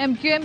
MKM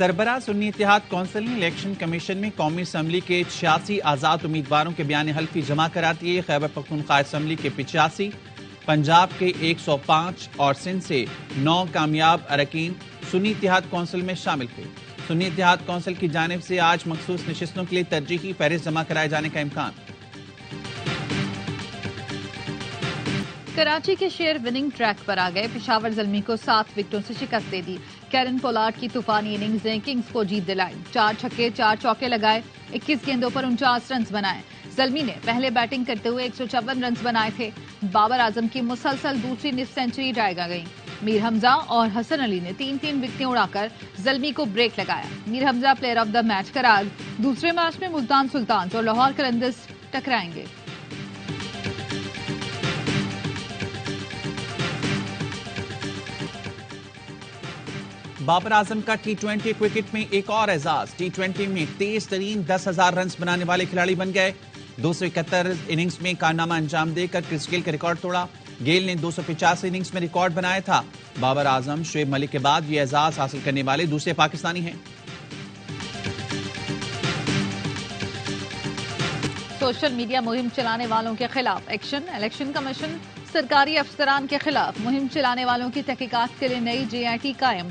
سربراہ سنی اتحاد council نے الیکشن کمیشن میں قومی اسمبلی کے 86 آزاد امیدواروں کے بیان حلفی جمع کرا دیے. خیبر پختونخوا اسمبلی کے 85، پنجاب کے 105 اور سندھ سے 9 کامیاب اراکین سنی اتحاد کونسل میں شامل ہوئے. سنی اتحاد کونسل کی جانب سے آج مخصوص نشستوں کے لیے ترجیحی فہرست جمع کرائے جانے کا امکان. کراچی کے شیر وننگ ٹریک پر آ گئے. پشاور زلمی کو 7 وکٹوں سے شکست دے دی. کیرن پولارڈ کی طوفانی اننگز نے کنگز کو جیت دلائی. 4 چھکے 4 چوکے لگائے، 21 گیندوں پر 49 رنز بنائے. زلمی نے پہلے بیٹنگ کرتے ہوئے 154 رنز بنائے تھے. بابر اعظم کی مسلسل دوسری نصف سینچری ڈائیگا گئی. میر حمزہ اور حسن علی نے 3 وکٹیں اڑا کر زلمی کو بریک لگایا. میر حمزہ پلیئر آف دا میچ قرار. دوسرے میچ میں ملتان سلطانز اور لاہور قلندرز ٹکرائیں گے. بابر اعظم کا ٹی 20 کرکٹ میں ایک اور اعزاز. ٹی 20 میں تیز ترین 10,000 رنز بنانے والے کھلاڑی بن گئے. 271 اننگز میں کارنامہ انجام دے کر کرس گیل کا ریکارڈ توڑا. گیل نے 285 اننگز میں ریکارڈ بنایا تھا. بابر اعظم شعیب ملک کے بعد یہ اعزاز حاصل کرنے والے دوسرے پاکستانی ہیں. سوشل میڈیا مہم چلانے والوں کے خلاف ایکشن. الیکشن کمیشن سرکاری افسران کے خلاف مہم چلانے والوں کی تحقیقات کے لیے نئی JIT قائم.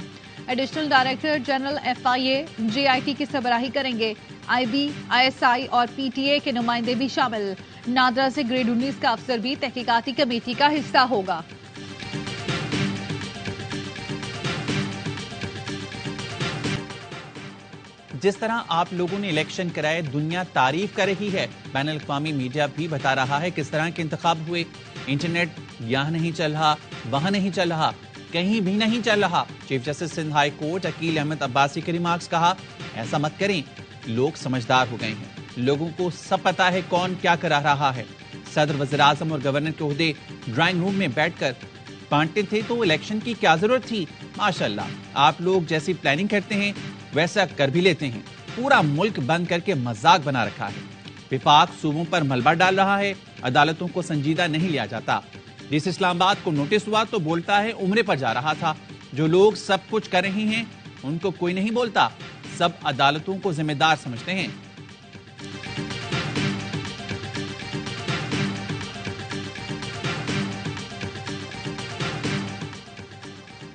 Additional director general FIA JIT کی سربراہی کریں گے. IB ISI اور PTA کے نمائندے بھی شامل. نادرا سے گریڈ 19 کا افسر بھی تحقیقاتی کمیٹی کا حصہ ہوگا. جس طرح آپ لوگوں نے الیکشن کرائے دنیا تعریف کر رہی ہے. بین الاقوامی میڈیا بھی بتا رہا ہے کس طرح کے انتخاب ہوئے. انٹرنیٹ یہاں نہیں چل رہا، وہاں نہیں چل رہا، کہیں بھی نہیں چل رہا. Chief justice Sindh high court Aqeel Ahmed Abbasi کے ریمارکس. کہا ایسا مت کریں، لوگ سمجھدار ہو گئے ہیں، لوگوں کو سب پتا ہے کون کیا کرا رہا ہے. صدر، وزیر اعظم اور گورنر کے عہدے ڈرائنگ روم میں بیٹھ کر بانٹتے تھے تو الیکشن کی کیا ضرورت تھی. ماشاءاللہ آپ لوگ جیسی پلاننگ کرتے ہیں ویسا کر بھی لیتے ہیں. پورا ملک بند کر کے مذاق بنا رکھا ہے. وفاق صوبوں پر ملبہ ڈال رہا ہے. عدالتوں کو سنجیدہ نہیں لیا جاتا. جس اسلام آباد کو نوٹس ہوا تو بولتا ہے عمرے پر جا رہا تھا. جو لوگ سب کچھ کر رہے ہیں ان کو کوئی نہیں بولتا. سب عدالتوں کو ذمہ دار سمجھتے ہیں.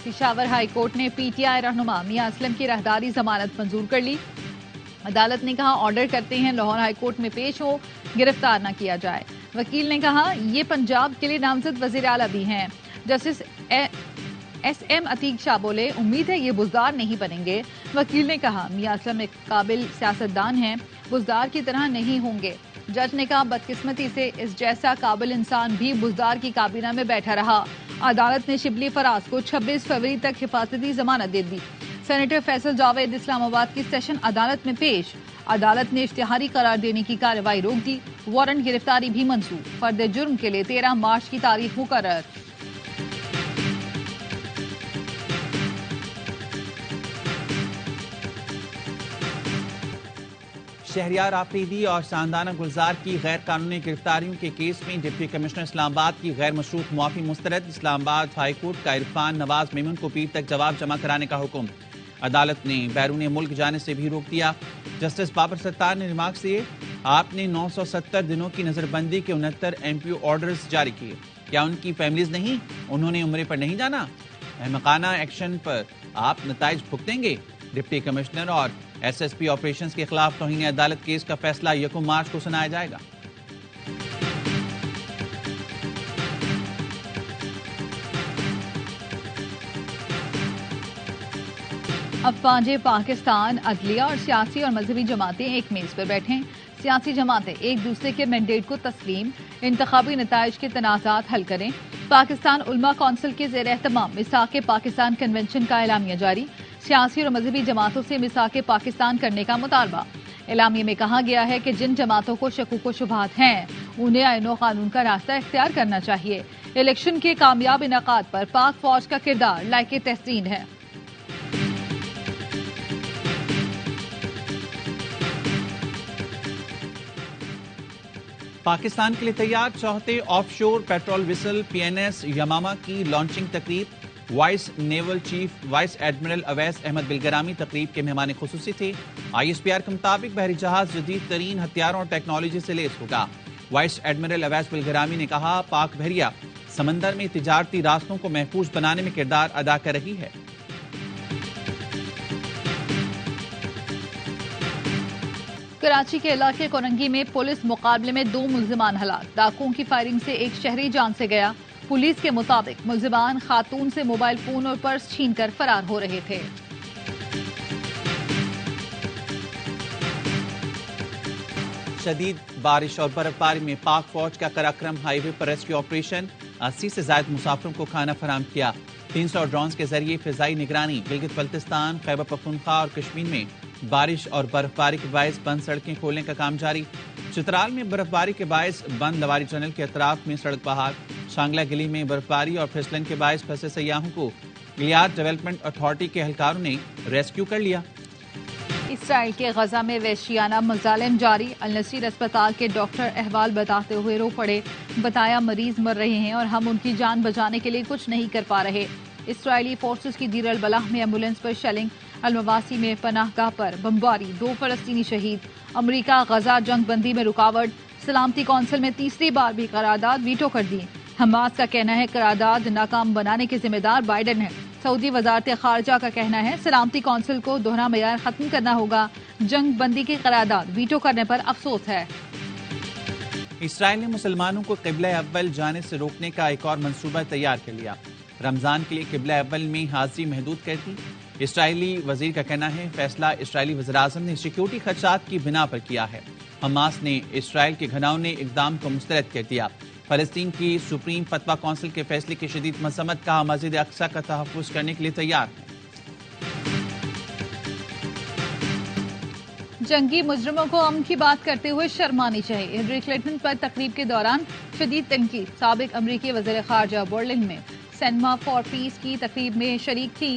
پشاور ہائی کورٹ نے PTI رہنما میاں اسلم کی راہداری ضمانت منظور کر لی. عدالت نے کہا آرڈر کرتے ہیں لاہور ہائی کورٹ میں پیش ہو، گرفتار نہ کیا جائے. وکیل نے کہا یہ پنجاب کے لیے نامزد وزیر اعلیٰ بھی ہیں. جسٹس SM عتیق شاہ بولے امید ہے یہ بزدار نہیں بنیں گے. وکیل نے کہا میاں اسلم ایک قابل سیاستدان ہیں، بزدار کی طرح نہیں ہوں گے. جج نے کہا بدقسمتی سے اس جیسا قابل انسان بھی بزدار کی کابینہ میں بیٹھا رہا. عدالت نے شبلی فراز کو 26 فروری تک حفاظتی ضمانت دے دی. سینیٹر فیصل جاوید اسلام آباد کی سیشن عدالت میں پیش. عدالت نے اشتہاری قرار دینے کی کارروائی روک دی. وارنٹ گرفتاری بھی منسوخ. فرد جرم کے لیے 13 مارچ کی تاریخ مقرر. شہریار آفریدی اور ساندانہ گلزار کی غیر قانونی گرفتاریوں کے کیس میں ڈپٹی کمشنر اسلام آباد کی غیر مشروط معافی مسترد. اسلام آباد ہائی کورٹ کا عرفان نواز میمن کو پیر تک جواب جمع کرانے کا حکم. عدالت نے بیرون ملک جانے سے بھی روک دیا. جسٹس بابر ستار نے ریمارکس دیے آپ نے 970 دنوں کی نظر بندی کے 69 MPO آرڈرز جاری کیے. کیا ان کی فیملیز نہیں؟ انہوں نے عمرے پر نہیں جانا؟ احمقانہ ایکشن پر آپ نتائج بھگتیں گے. ڈپٹی کمشنر اور SSP آپریشنز کے خلاف توہین عدالت کیس کا فیصلہ 1 مارچ کو سنایا جائے گا. افواج پاکستان عدلیہ اور سیاسی اور مذہبی جماعتیں ایک میز پر بیٹھیں. سیاسی جماعتیں ایک دوسرے کے مینڈیٹ کو تسلیم، انتخابی نتائج کے تنازعات حل کریں. پاکستان علماء کونسل کے زیر اہتمام میثاق پاکستان کنونشن کا اعلامیہ جاری. سیاسی اور مذہبی جماعتوں سے میثاق پاکستان کرنے کا مطالبہ. اعلامیے میں کہا گیا ہے کہ جن جماعتوں کو شکوک و شبہات ہیں انہیں آئین و قانون کا راستہ اختیار کرنا چاہیے. الیکشن کے کامیاب انعقاد پر پاک فوج کا کردار لائق تحسین ہے. پاکستان کے لیے تیار چوتھے آف شور پیٹرول ویسل PNS یماما کی لانچنگ تقریب. Vice naval chief vice admiral Owais Ahmed Bilgrami تقریب کے مہمان خصوصی تھے۔ ISPR کے مطابق بحری جہاز جدید ترین ہتھیاروں اور ٹیکنالوجی سے لیس ہوگا۔ وائس ایڈمرل اویس بلگرامی نے کہا پاک بحریہ سمندر میں تجارتی راستوں کو محفوظ بنانے میں کردار ادا کر رہی ہے۔ کراچی کے علاقے کوننگی میں پولیس مقابلے میں 2 ملزمان ہلاک، ڈاکوؤں کی فائرنگ سے ایک شہری جان سے گیا۔ پولیس کے مطابق ملزمان خاتون سے موبائل فون اور پرس چھین کر فرار ہو رہے تھے۔ شدید بارش اور برف باری میں پاک فوج کا قراقرم ہائی وے پر ریسکیو آپریشن، 80 سے زائد مسافروں کو کھانا فراہم کیا۔ 300 ڈرونز کے ذریعے فضائی نگرانی۔ گلگت بلتستان، خیبر پختونخوا اور کشمیر میں بارش اور برف باری کے باعث بند سڑکیں کھولنے کا کام جاری۔ چترال میں برف باری کے باعث بند لواری ٹنل کے اطراف میں سڑک بحال۔ شانگلہ گلی میں برف باری اور پھسلن کے باعث پھنسے سیاحوں کو گلیاد ڈیولپمنٹ اتھارٹی کے اہلکاروں نے ریسکیو کر لیا۔ اسرائیل کے غزہ میں وحشیانہ مظالم جاری، النصیر اسپتال کے ڈاکٹر احوال بتاتے ہوئے رو پڑے، بتایا مریض مر رہے ہیں اور ہم ان کی جان بچانے کے لیے کچھ نہیں کر پا رہے۔ اسرائیلی فورسز کی دیر البلح میں ایمبولینس پر شیلنگ، المواسی میں پناہ گاہ پر بمباری، 2 فلسطینی شہید۔ امریکہ غزہ جنگ بندی میں رکاوٹ، سلامتی کونسل میں تیسری بار بھی قرارداد ویٹو کر دی۔ حماس کا کہنا ہے قرارداد ناکام بنانے کے ذمہ دار بائیڈن ہے۔ سعودی وزارت خارجہ کا کہنا ہے سلامتی کونسل کو دوہرا معیار ختم کرنا ہوگا، جنگ بندی کی قرارداد ویٹو کرنے پر افسوس ہے۔ اسرائیل نے مسلمانوں کو قبلہ اول جانے سے روکنے کا ایک اور منصوبہ تیار کر لیا۔ رمضان کے لیے قبلہ اول میں حاضری محدود کر دی۔ اسرائیلی وزیر کا کہنا ہے فیصلہ اسرائیلی وزیراعظم نے سیکیورٹی خدشات کی بنا پر کیا ہے۔ حماس نے اسرائیل کے گھناؤنے اقدام کو مسترد کر دیا۔ فلسطین کی سپریم فتویٰ کونسل کے فیصلے کی شدید مذمت، کہا مسجد اقصی کا تحفظ کرنے کے لیے تیار ہے۔ جنگی مجرموں کو امن کی بات کرتے ہوئے شرم آنی چاہیے، ہلری کلنٹن پر تقریب کے دوران شدید تنقید۔ سابق امریکی وزیر خارجہ برلن میں سینما فار پیس کی تقریب میں شریک تھی۔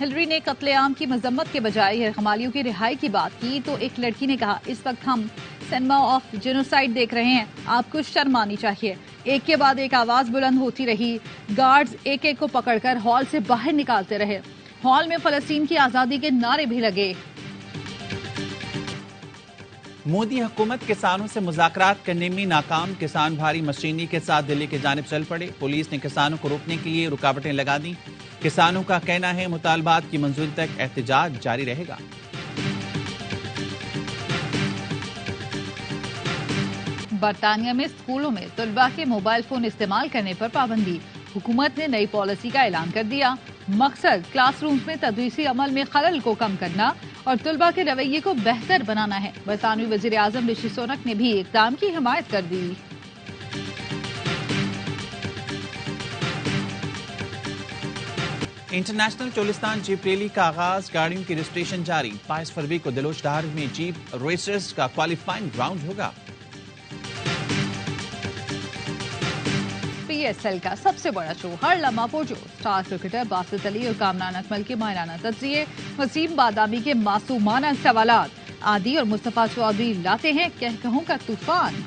ہلری نے قتل عام کی مذمت کے بجائے حمالیوں کی رہائی کی بات کی تو ایک لڑکی نے کہا اس وقت ہم سینما آف جینوسائیڈ دیکھ رہے ہیں، آپ کو شرم آنی چاہیے۔ ایک کے بعد ایک آواز بلند ہوتی رہی، گارڈز ایک ایک کو پکڑ کر ہال سے باہر نکالتے رہے۔ ہال میں فلسطین کی آزادی کے نعرے بھی لگے۔ مودی حکومت کسانوں سے مذاکرات کرنے میں ناکام، کسان بھاری مشینری کے ساتھ دلی کی جانب چل پڑے۔ پولیس نے کسانوں کو روکنے کے لیے رکاوٹیں لگا دیں۔ کسانوں کا کہنا ہے مطالبات کی منظوری تک احتجاج جاری رہے گا۔ برطانیہ میں اسکولوں میں طلباء کے موبائل فون استعمال کرنے پر پابندی، حکومت نے نئی پالیسی کا اعلان کر دیا۔ مقصد کلاس رومز میں تدریسی عمل میں خلل کو کم کرنا اور طلباء کے رویے کو بہتر بنانا ہے۔ برطانوی وزیر اعظم رشی سونک نے بھی اقدام کی حمایت کر دی۔ انٹرنیشنل چولستان جیپ ریلی کا آغاز، گاڑیوں کی رجسٹریشن جاری۔ 22 فروری کو دلوچ ڈہار میں جیپ ریسرز کا کوالیفائنگ راؤنڈ ہوگا۔ PSL کا سب سے بڑا شو ہر لمحہ پرجو، اسٹار کرکٹر باسط علی اور کامران اکمل کے ماہرانہ تجزیے، وسیم بادامی کے معصومانہ سوالات، عادی اور مصطفیٰ چودھری لاتے ہیں کہوں کا طوفان۔